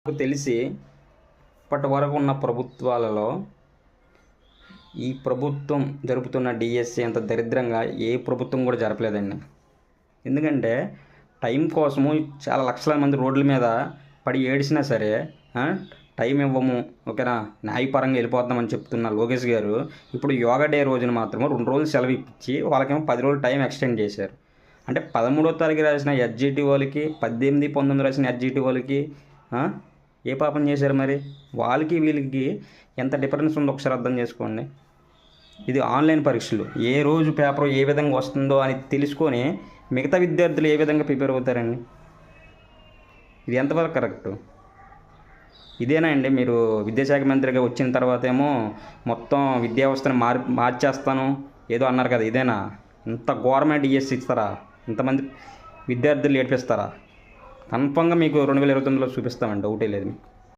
నాకు తెలిసి ఇప్పటి వరకు ఉన్న ప్రభుత్వాలలో ఈ ప్రభుత్వం జరుపుతున్న డిఎస్సి అంత దరిద్రంగా ఏ ప్రభుత్వం కూడా జరపలేదండి. ఎందుకంటే టైం కోసము చాలా లక్షల మంది రోడ్ల మీద పడి ఏడిసినా సరే టైం ఇవ్వము, ఓకేనా, న్యాయపరంగా వెళ్ళిపోతామని చెప్తున్న లోకేష్ గారు ఇప్పుడు యోగా డే రోజున మాత్రమే 2 రోజులు సెలవు ఇచ్చి వాళ్ళకేమో 10 రోజులు టైం ఎక్స్టెండ్ చేశారు. అంటే 13వ తారీఖు రాసిన ఎస్జిటి వాళ్ళకి 18, 19 రాసిన ఎస్జిటి వాళ్ళకి ఏ పాపం చేశారు మరి? వాళ్ళకి వీళ్ళకి ఎంత డిఫరెన్స్ ఉందో ఒకసారి అర్థం చేసుకోండి. ఇది ఆన్లైన్ పరీక్షలు, ఏ రోజు పేపర్ ఏ విధంగా వస్తుందో అని తెలుసుకొని మిగతా విద్యార్థులు ఏ విధంగా ప్రిపేర్ అవుతారండి? ఇది ఎంతవరకు కరెక్టు? ఇదేనా అండి మీరు విద్యాశాఖ మంత్రిగా వచ్చిన తర్వాత ఏమో మొత్తం విద్యా వ్యవస్థను మార్చేస్తాను ఏదో అన్నారు కదా, ఇదేనా? ఇంత గవర్నమెంట్ డిఎస్సి ఇస్తారా? ఇంతమంది విద్యార్థులు ఏడిపిస్తారా? కన్ఫర్మ్గా మీకు 2029లో చూపిస్తామండి, డౌటే లేదు మీకు.